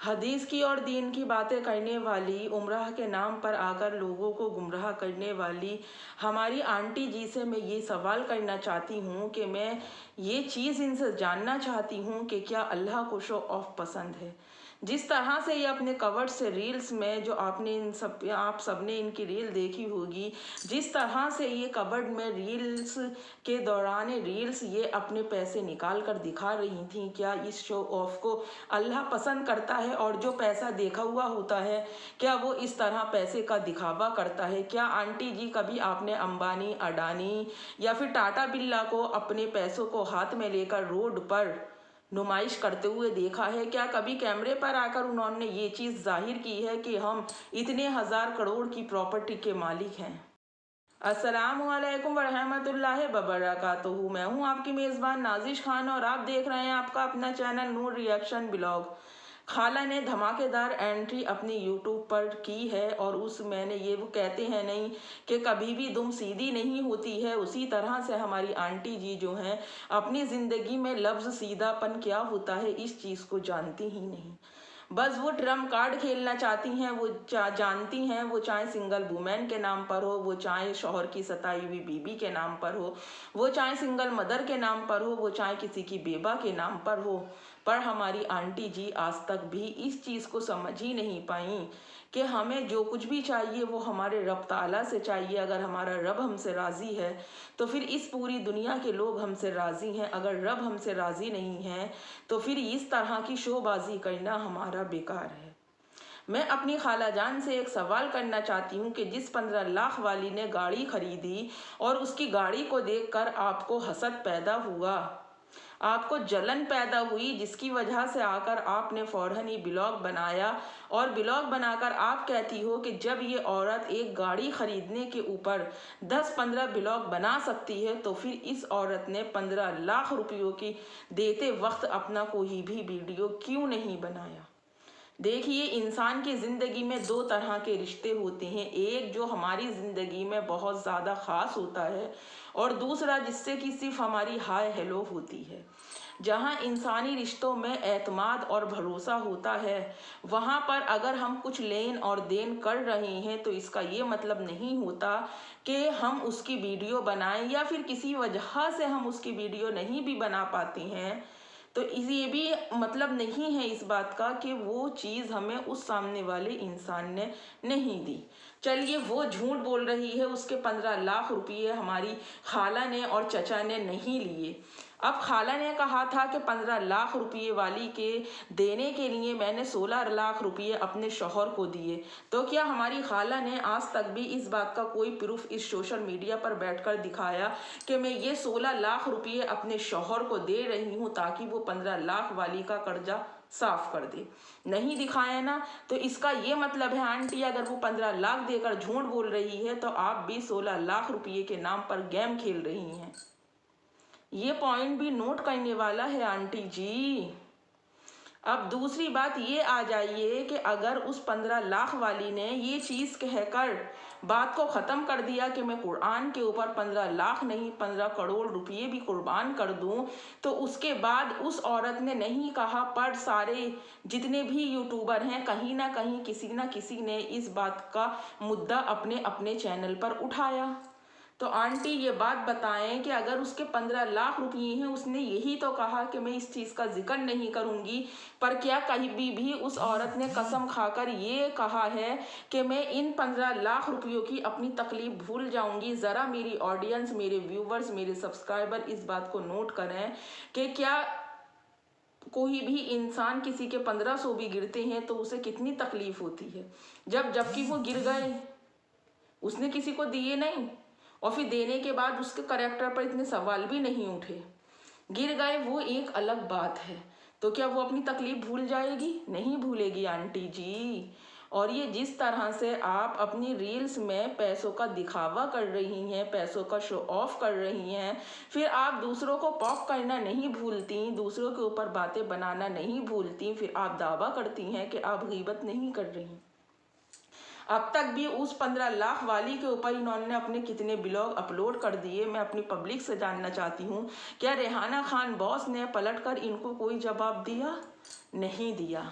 हदीस की और दीन की बातें करने वाली, उम्राह के नाम पर आकर लोगों को गुमराह करने वाली हमारी आंटी जी से मैं ये सवाल करना चाहती हूँ कि मैं ये चीज़ इनसे जानना चाहती हूँ कि क्या अल्लाह को शो ऑफ पसंद है। जिस तरह से ये अपने कवर्ड से रील्स में, जो आपने आप सबने इनकी रील देखी होगी, जिस तरह से ये कवर्ड में रील्स के दौरान रील्स ये अपने पैसे निकाल कर दिखा रही थी, क्या इस शो ऑफ को अल्लाह पसंद करता है? और जो पैसा देखा हुआ होता है, क्या वो इस तरह पैसे का दिखावा करता है? क्या आंटी जी कभी आपने अंबानी, अडानी या फिर टाटा बिरला को अपने पैसों को हाथ में लेकर रोड पर नुमाइश करते हुए देखा है? क्या कभी कैमरे पर आकर उन्होंने ये चीज़ जाहिर की है कि हम इतने हज़ार करोड़ की प्रॉपर्टी के मालिक हैं? अस्सलामुअलैकुम वरहमतुल्लाहि वबरकातुहू। मैं हूँ आपकी मेज़बान नाजिश खान और आप देख रहे हैं आपका अपना चैनल नूर रिएक्शन ब्लॉग। खाला ने धमाकेदार एंट्री अपनी यूट्यूब पर की है और उस मैंने ये, वो कहते हैं नहीं कि कभी भी दुम सीधी नहीं होती है, उसी तरह से हमारी आंटी जी जो हैं अपनी ज़िंदगी में लफ्ज़ सीधापन क्या होता है इस चीज़ को जानती ही नहीं। बस वो ट्रम्प कार्ड खेलना चाहती हैं, वो जानती हैं, वो चाहे सिंगल वुमेन के नाम पर हो, वो चाहे शौहर की सताई हुई बीबी के नाम पर हो, वो चाहे सिंगल मदर के नाम पर हो, वो चाहे किसी की बेबा के नाम पर हो। पर हमारी आंटी जी आज तक भी इस चीज़ को समझ ही नहीं पाई कि हमें जो कुछ भी चाहिए वो हमारे रब ताला से चाहिए। अगर हमारा रब हमसे राज़ी है तो फिर इस पूरी दुनिया के लोग हमसे राज़ी हैं। अगर रब हमसे राज़ी नहीं है तो फिर इस तरह की शोबाजी करना हमारा बेकार है। मैं अपनी खाला जान से एक सवाल करना चाहती हूँ कि जिस 15 लाख वाली ने गाड़ी खरीदी और उसकी गाड़ी को देखकर आपको हसद पैदा हुआ, आपको जलन पैदा हुई, जिसकी वजह से आकर आपने फ़ौरन ही ब्लॉग बनाया और ब्लॉग बनाकर आप कहती हो कि जब ये औरत एक गाड़ी खरीदने के ऊपर 10-15 ब्लॉग बना सकती है तो फिर इस औरत ने 15 लाख रुपयों की देते वक्त अपना कोई भी वीडियो क्यों नहीं बनाया? देखिए, इंसान की ज़िंदगी में दो तरह के रिश्ते होते हैं। एक जो हमारी ज़िंदगी में बहुत ज़्यादा ख़ास होता है और दूसरा जिससे कि सिर्फ हमारी हाय हेलो होती है। जहाँ इंसानी रिश्तों में एतमाद और भरोसा होता है, वहाँ पर अगर हम कुछ लेन और देन कर रहे हैं तो इसका ये मतलब नहीं होता कि हम उसकी वीडियो बनाएं, या फिर किसी वजह से हम उसकी वीडियो नहीं भी बना पाते हैं तो ये भी मतलब नहीं है इस बात का कि वो चीज़ हमें उस सामने वाले इंसान ने नहीं दी। चलिए, वो झूठ बोल रही है, उसके 15 लाख रुपये हमारी खाला ने और चचा ने नहीं लिए। अब खाला ने कहा था कि 15 लाख रुपये वाली के देने के लिए मैंने 16 लाख रुपये अपने शौहर को दिए। तो क्या हमारी खाला ने आज तक भी इस बात का कोई प्रूफ इस सोशल मीडिया पर बैठकर दिखाया कि मैं ये 16 लाख रुपये अपने शौहर को दे रही हूँ ताकि वो 15 लाख वाली का कर्जा साफ कर दे? नहीं दिखाया ना। तो इसका ये मतलब है आंटी, अगर वो 15 लाख देकर झूठ बोल रही है तो आप भी 16 लाख रुपये के नाम पर गेम खेल रही हैं। ये पॉइंट भी नोट करने वाला है आंटी जी। अब दूसरी बात ये आ जाइए कि अगर उस 15 लाख वाली ने ये चीज़ कहकर बात को ख़त्म कर दिया कि मैं कुरान के ऊपर 15 लाख नहीं 15 करोड़ रुपये भी कुर्बान कर दूं, तो उसके बाद उस औरत ने नहीं कहा, पर सारे जितने भी यूट्यूबर हैं कहीं ना कहीं किसी ना किसी ने इस बात का मुद्दा अपने अपने चैनल पर उठाया। तो आंटी ये बात बताएं कि अगर उसके 15 लाख रुपये हैं, उसने यही तो कहा कि मैं इस चीज़ का जिक्र नहीं करूंगी, पर क्या कहीं भी उस औरत ने कसम खाकर ये कहा है कि मैं इन 15 लाख रुपयों की अपनी तकलीफ भूल जाऊंगी? ज़रा मेरी ऑडियंस, मेरे व्यूवर्स, मेरे सब्सक्राइबर इस बात को नोट करें कि क्या कोई भी इंसान किसी के 1500 भी गिरते हैं तो उसे कितनी तकलीफ होती है, जबकि वो गिर गए, उसने किसी को दिए नहीं और फिर देने के बाद उसके करेक्टर पर इतने सवाल भी नहीं उठे। गिर गए वो एक अलग बात है, तो क्या वो अपनी तकलीफ भूल जाएगी? नहीं भूलेगी आंटी जी। और ये जिस तरह से आप अपनी रील्स में पैसों का दिखावा कर रही हैं, पैसों का शो ऑफ कर रही हैं, फिर आप दूसरों को पॉप करना नहीं भूलती, दूसरों के ऊपर बातें बनाना नहीं भूलती, फिर आप दावा करती हैं कि आप गीबत नहीं कर रही। अब तक भी उस 15 लाख वाली के ऊपर इन्होंने अपने कितने ब्लॉग अपलोड कर दिए, मैं अपनी पब्लिक से जानना चाहती हूँ। क्या रेहाना खान बॉस ने पलटकर इनको कोई जवाब दिया? नहीं दिया।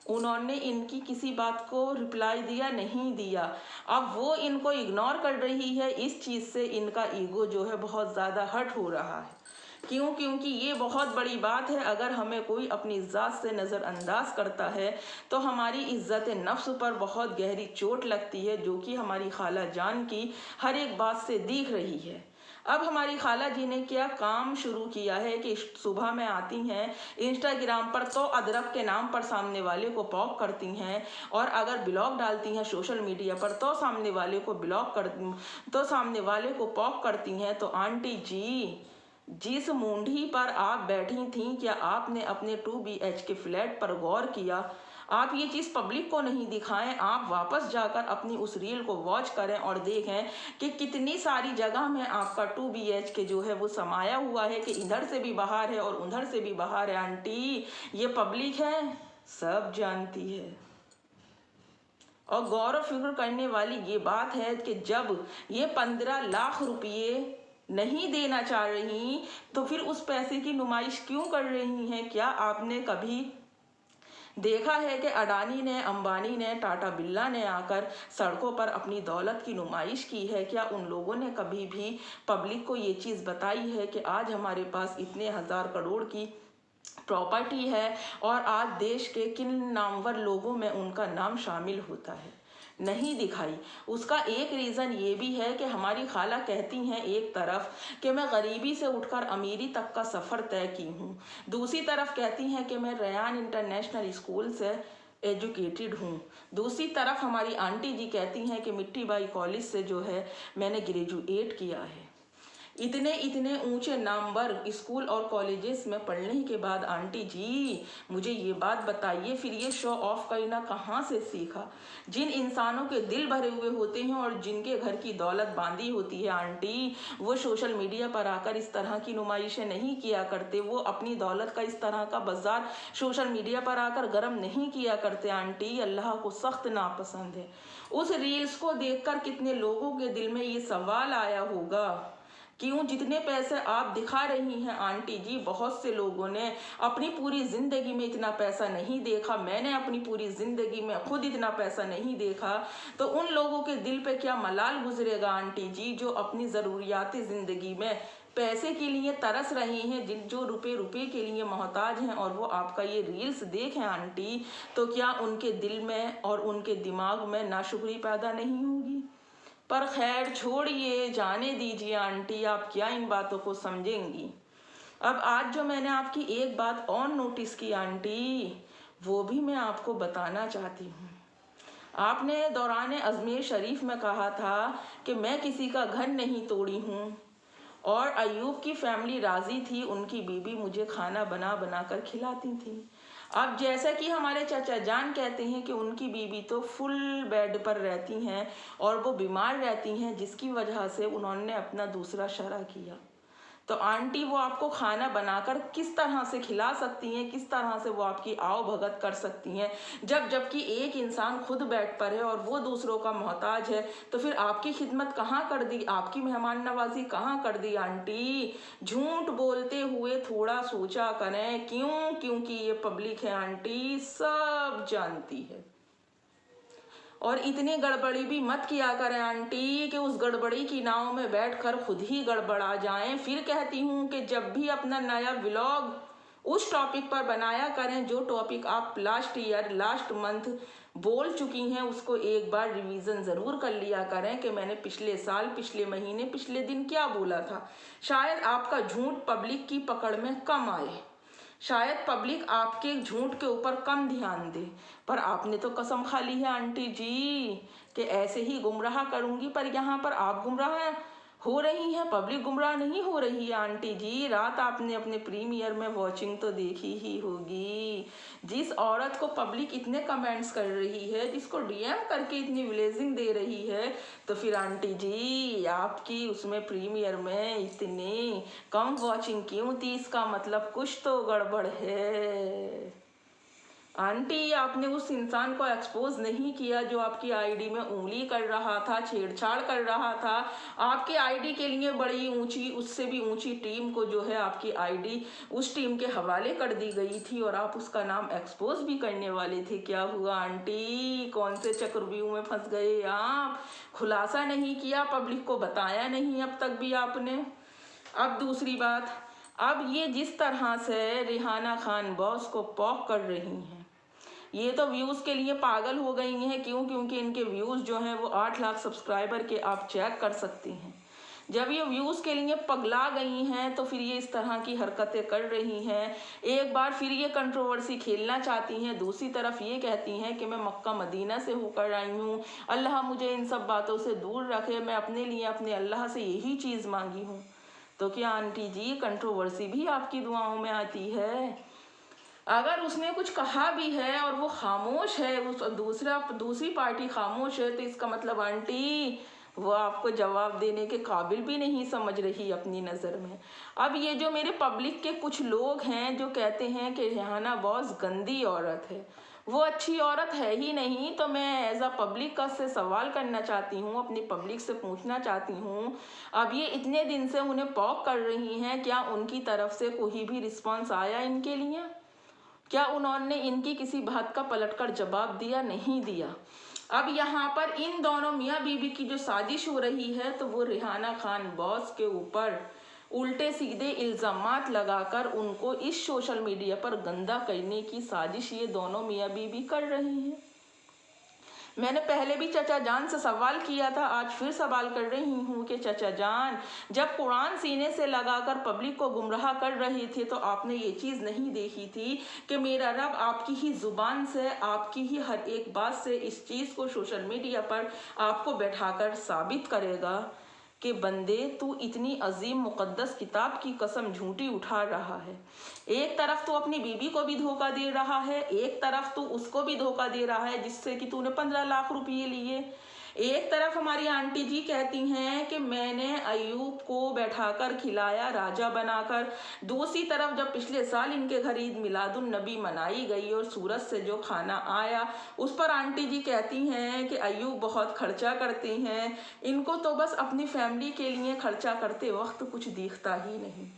उन्होंने इनकी किसी बात को रिप्लाई दिया नहीं दिया। अब वो इनको इग्नोर कर रही है, इस चीज़ से इनका ईगो जो है बहुत ज़्यादा हर्ट हो रहा है। क्यों? क्योंकि ये बहुत बड़ी बात है। अगर हमें कोई अपनी ज़ात से नज़रअंदाज करता है तो हमारी इज़्ज़त नफ्स पर बहुत गहरी चोट लगती है, जो कि हमारी खाला जान की हर एक बात से दिख रही है। अब हमारी खाला जी ने क्या काम शुरू किया है कि सुबह में आती हैं इंस्टाग्राम पर तो अदरक के नाम पर सामने वाले को पॉक करती हैं, और अगर ब्लॉग डालती हैं सोशल मीडिया पर तो सामने वाले को सामने वाले को पॉक करती हैं। तो आंटी जी, जिस मूंढी पर आप बैठी थीं, क्या आपने अपने 2 BHK फ्लैट पर गौर किया? आप ये चीज़ पब्लिक को नहीं दिखाएं, आप वापस जाकर अपनी उस रील को वॉच करें और देखें कि कितनी सारी जगह में आपका 2 BHK जो है वो समाया हुआ है, कि इधर से भी बाहर है और उधर से भी बाहर है। आंटी, ये पब्लिक है, सब जानती है। और गौर और फिक्र करने वाली ये बात है कि जब ये 15 लाख रुपये नहीं देना चाह रही, तो फिर उस पैसे की नुमाइश क्यों कर रही हैं? क्या आपने कभी देखा है कि अडानी ने, अंबानी ने, टाटा बिरला ने आकर सड़कों पर अपनी दौलत की नुमाइश की है? क्या उन लोगों ने कभी भी पब्लिक को ये चीज़ बताई है कि आज हमारे पास इतने हज़ार करोड़ की प्रॉपर्टी है और आज देश के किन नामवर लोगों में उनका नाम शामिल होता है? नहीं दिखाई। उसका एक रीज़न ये भी है कि हमारी खाला कहती हैं एक तरफ कि मैं गरीबी से उठकर अमीरी तक का सफ़र तय की हूँ, दूसरी तरफ कहती हैं कि मैं रयान इंटरनेशनल स्कूल से एजुकेटेड हूँ, दूसरी तरफ हमारी आंटी जी कहती हैं कि मिट्टी बाई कॉलेज से जो है मैंने ग्रेजुएट किया है। इतने इतने ऊंचे नामवर स्कूल और कॉलेजेस में पढ़ने के बाद आंटी जी, मुझे ये बात बताइए, फिर ये शो ऑफ करना कहाँ से सीखा? जिन इंसानों के दिल भरे हुए होते हैं और जिनके घर की दौलत बांधी होती है आंटी, वो सोशल मीडिया पर आकर इस तरह की नुमाइशें नहीं किया करते। वो अपनी दौलत का इस तरह का बाजार सोशल मीडिया पर आकर गर्म नहीं किया करते आंटी। अल्लाह को सख्त नापसंद है। उस रील्स को देखकर कितने लोगों के दिल में ये सवाल आया होगा, क्यों जितने पैसे आप दिखा रही हैं आंटी जी, बहुत से लोगों ने अपनी पूरी ज़िंदगी में इतना पैसा नहीं देखा। मैंने अपनी पूरी ज़िंदगी में खुद इतना पैसा नहीं देखा। तो उन लोगों के दिल पे क्या मलाल गुजरेगा आंटी जी, जो अपनी ज़रूरियाती ज़िंदगी में पैसे के लिए तरस रहे हैं, जिन जो रुपए के लिए मोहताज हैं, और वो आपका ये रील्स देखें आंटी, तो क्या उनके दिल में और उनके दिमाग में नाशुक्री पैदा नहीं होगी? पर खैर छोड़िए, जाने दीजिए आंटी, आप क्या इन बातों को समझेंगी। अब आज जो मैंने आपकी एक बात और नोटिस की आंटी, वो भी मैं आपको बताना चाहती हूँ। आपने दौरान अजमेर शरीफ में कहा था कि मैं किसी का घर नहीं तोड़ी हूँ, और अयूब की फैमिली राज़ी थी, उनकी बीबी मुझे खाना बना बना कर खिलाती थी। अब जैसा कि हमारे चाचा जान कहते हैं कि उनकी बीबी तो फुल बेड पर रहती हैं और वो बीमार रहती हैं, जिसकी वजह से उन्होंने अपना दूसरा शरा किया। तो आंटी, वो आपको खाना बनाकर किस तरह से खिला सकती हैं, किस तरह से वो आपकी आओ भगत कर सकती हैं, जबकि एक इंसान खुद बेड पर है और वो दूसरों का मोहताज है? तो फिर आपकी खिदमत कहाँ कर दी, आपकी मेहमान नवाजी कहाँ कर दी आंटी? झूठ बोलते हुए थोड़ा सोचा करें। क्यों? क्योंकि ये पब्लिक है आंटी, सब जानती है। और इतनी गड़बड़ी भी मत किया करें आंटी कि उस गड़बड़ी की नाव में बैठकर खुद ही गड़बड़ा जाएं। फिर कहती हूँ कि जब भी अपना नया व्लॉग उस टॉपिक पर बनाया करें जो टॉपिक आप लास्ट मंथ बोल चुकी हैं, उसको एक बार रिवीजन ज़रूर कर लिया करें कि मैंने पिछले साल, पिछले महीने, पिछले दिन क्या बोला था। शायद आपका झूठ पब्लिक की पकड़ में कम आए, शायद पब्लिक आपके झूठ के ऊपर कम ध्यान दे। पर आपने तो कसम खा ली है आंटी जी कि ऐसे ही गुमराह करूंगी, पर यहाँ पर आप गुमराह हो रही हैं, पब्लिक गुमराह नहीं हो रही है आंटी जी। रात आपने अपने प्रीमियर में वॉचिंग तो देखी ही होगी, जिस औरत को पब्लिक इतने कमेंट्स कर रही है, जिसको डीएम करके इतनी विलेजिंग दे रही है, तो फिर आंटी जी आपकी उसमें प्रीमियर में इतनी कम वॉचिंग क्यों थी? इसका मतलब कुछ तो गड़बड़ है। आंटी, आपने उस इंसान को एक्सपोज नहीं किया जो आपकी आईडी में उंगली कर रहा था, छेड़छाड़ कर रहा था। आपकी आईडी के लिए बड़ी ऊंची, उससे भी ऊंची टीम को जो है आपकी आईडी उस टीम के हवाले कर दी गई थी और आप उसका नाम एक्सपोज भी करने वाले थे। क्या हुआ आंटी, कौन से चक्रव्यूह में फंस गए आप? खुलासा नहीं किया, पब्लिक को बताया नहीं अब तक भी आपने। अब दूसरी बात, अब ये जिस तरह से रिहाना खान बॉस को पॉक कर रही हैं, ये तो व्यूज़ के लिए पागल हो गई हैं। क्यों? क्योंकि इनके व्यूज़ जो हैं वो 8 लाख सब्सक्राइबर के आप चेक कर सकते हैं। जब ये व्यूज़ के लिए पगला गई हैं तो फिर ये इस तरह की हरकतें कर रही हैं। एक बार फिर ये कंट्रोवर्सी खेलना चाहती हैं, दूसरी तरफ ये कहती हैं कि मैं मक्का मदीना से होकर आई हूँ, अल्लाह मुझे इन सब बातों से दूर रखे, मैं अपने लिए अपने अल्लाह से यही चीज़ मांगी हूँ। तो क्या आंटी जी, कंट्रोवर्सी भी आपकी दुआओं में आती है? अगर उसने कुछ कहा भी है और वो खामोश है, उस दूसरी पार्टी खामोश है, तो इसका मतलब आंटी वो आपको जवाब देने के काबिल भी नहीं समझ रही अपनी नज़र में। अब ये जो मेरे पब्लिक के कुछ लोग हैं जो कहते हैं कि रिहाना बॉस गंदी औरत है, वो अच्छी औरत है ही नहीं, तो मैं एज अ पब्लिक का से सवाल करना चाहती हूँ, अपनी पब्लिक से पूछना चाहती हूँ। अब ये इतने दिन से उन्हें पॉक कर रही हैं, क्या उनकी तरफ से कोई भी रिस्पॉन्स आया इनके लिए? क्या उन्होंने इनकी किसी बात का पलटकर जवाब दिया? नहीं दिया। अब यहाँ पर इन दोनों मियाँ बीवी की जो साजिश हो रही है, तो वो रिहाना खान बॉस के ऊपर उल्टे सीधे इल्ज़ामात लगाकर उनको इस सोशल मीडिया पर गंदा करने की साजिश ये दोनों मियाँ बीवी कर रही हैं। मैंने पहले भी चचा जान से सवाल किया था, आज फिर सवाल कर रही हूँ कि चचा जान, जब कुरान सीने से लगाकर पब्लिक को गुमराह कर रहे थे तो आपने ये चीज़ नहीं देखी थी कि मेरा रब आपकी ही ज़ुबान से, आपकी ही हर एक बात से इस चीज़ को सोशल मीडिया पर आपको बैठाकर साबित करेगा कि बंदे, तू इतनी अजीम मुक़द्दस किताब की कसम झूठी उठा रहा है। एक तरफ तो अपनी बीबी को भी धोखा दे रहा है, एक तरफ तो उसको भी धोखा दे रहा है जिससे कि तूने 15 लाख रुपये लिए। एक तरफ हमारी आंटी जी कहती हैं कि मैंने अयूब को बैठाकर खिलाया राजा बनाकर। दूसरी तरफ जब पिछले साल इनके घर ईद मिलादुन नबी मनाई गई और सूरत से जो खाना आया उस पर आंटी जी कहती हैं कि अयूब बहुत खर्चा करते हैं, इनको तो बस अपनी फैमिली के लिए खर्चा करते वक्त कुछ दिखता ही नहीं।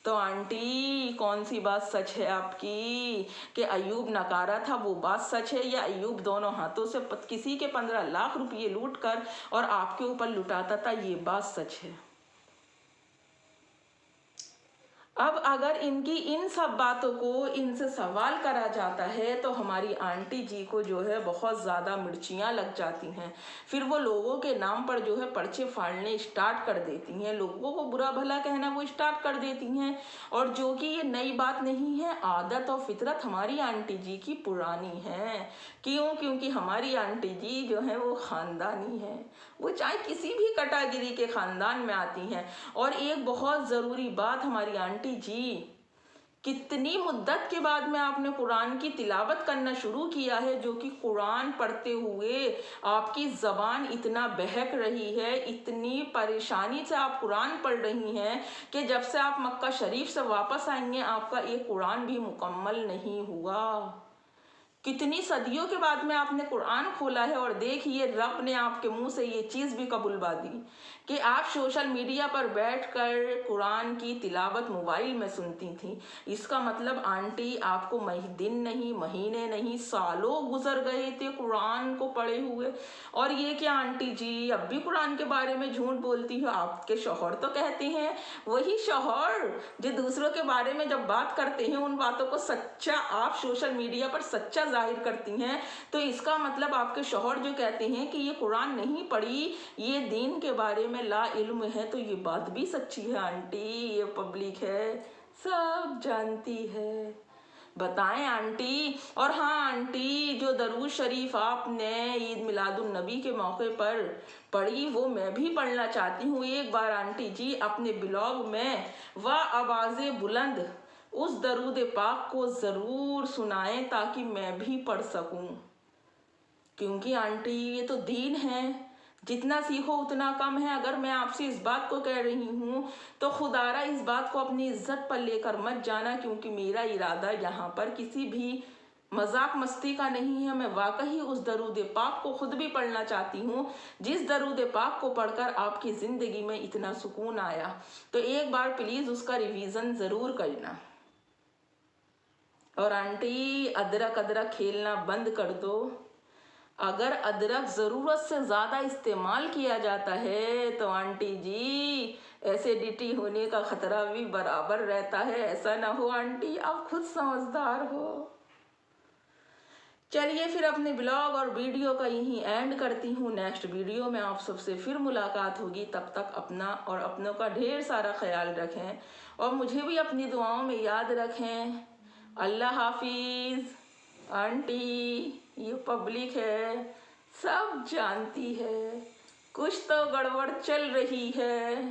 तो आंटी, कौन सी बात सच है आपकी कि अयूब नकारा था, वो बात सच है, या अयूब दोनों हाथों से किसी के 15 लाख रुपये लूट कर और आपके ऊपर लुटाता था, ये बात सच है? अब अगर इनकी इन सब बातों को इनसे सवाल करा जाता है तो हमारी आंटी जी को जो है बहुत ज़्यादा मिर्चियाँ लग जाती हैं। फिर वो लोगों के नाम पर जो है पर्चे फाड़ने स्टार्ट कर देती हैं, लोगों को बुरा भला कहना वो स्टार्ट कर देती हैं। और जो कि ये नई बात नहीं है, आदत और फितरत हमारी आंटी जी की पुरानी है। क्यों? क्योंकि हमारी आंटी जी जो है वो ख़ानदानी है, वो चाहे किसी भी कैटेगरी के ख़ानदान में आती हैं। और एक बहुत ज़रूरी बात, हमारी आंटी जी, कितनी मुद्दत के बाद में आपने कुरान की तिलावत करना शुरू किया है, जो कि कुरान पढ़ते हुए आपकी ज़बान इतना बहक रही है, इतनी परेशानी से आप कुरान पढ़ रही हैं कि जब से आप मक्का शरीफ से वापस आएंगे आपका एक कुरान भी मुकम्मल नहीं हुआ। कितनी सदियों के बाद में आपने कुरान खोला है और देखिए रब ने आपके मुंह से ये चीज़ भी कबूलवा दी कि आप सोशल मीडिया पर बैठकर कुरान की तिलावत मोबाइल में सुनती थी। इसका मतलब आंटी, आपको दिन नहीं, महीने नहीं, सालों गुजर गए थे कुरान को पढ़े हुए। और ये क्या आंटी जी, अब भी कुरान के बारे में झूठ बोलती हो? आपके शौहर तो कहते हैं, वही शौहर जो दूसरों के बारे में जब बात करते हैं उन बातों को सच्चा आप सोशल मीडिया पर सच्चा जाहिर करती हैं। तो इसका मतलब आपके शौहर जो कहते हैं कि ये कुरान नहीं पढ़ी, ये दीन के बारे में ला इल्म है, तो ये बात भी सच्ची है आंटी, ये पब्लिक है, सब जानती है। बताएं आंटी। और हाँ आंटी, जो दरूद शरीफ आपने ईद मिलादुन नबी के मौके पर पढ़ी वो मैं भी पढ़ना चाहती हूँ। एक बार आंटी जी अपने ब्लॉग में व आवाज़े बुलंद उस दरूद पाक को ज़रूर सुनाएं ताकि मैं भी पढ़ सकूं। क्योंकि आंटी ये तो दीन है, जितना सीखो उतना कम है। अगर मैं आपसे इस बात को कह रही हूँ तो खुदारा इस बात को अपनी इज्जत पर लेकर मत जाना, क्योंकि मेरा इरादा यहाँ पर किसी भी मजाक मस्ती का नहीं है। मैं वाकई उस दरूद पाक को खुद भी पढ़ना चाहती हूँ जिस दरूद पाक को पढ़कर आपकी ज़िंदगी में इतना सुकून आया। तो एक बार प्लीज़ उसका रिवीजन ज़रूर करना। और आंटी, अदरक अदरक खेलना बंद कर दो। अगर अदरक ज़रूरत से ज़्यादा इस्तेमाल किया जाता है तो आंटी जी एसिडिटी होने का ख़तरा भी बराबर रहता है। ऐसा ना हो आंटी, आप खुद समझदार हो। चलिए फिर अपने ब्लॉग और वीडियो का यहीं एंड करती हूँ। नेक्स्ट वीडियो में आप सबसे फिर मुलाकात होगी। तब तक अपना और अपनों का ढेर सारा ख्याल रखें और मुझे भी अपनी दुआओं में याद रखें। अल्लाह हाफिज़। आंटी, ये पब्लिक है, सब जानती है कुछ तो गड़बड़ चल रही है।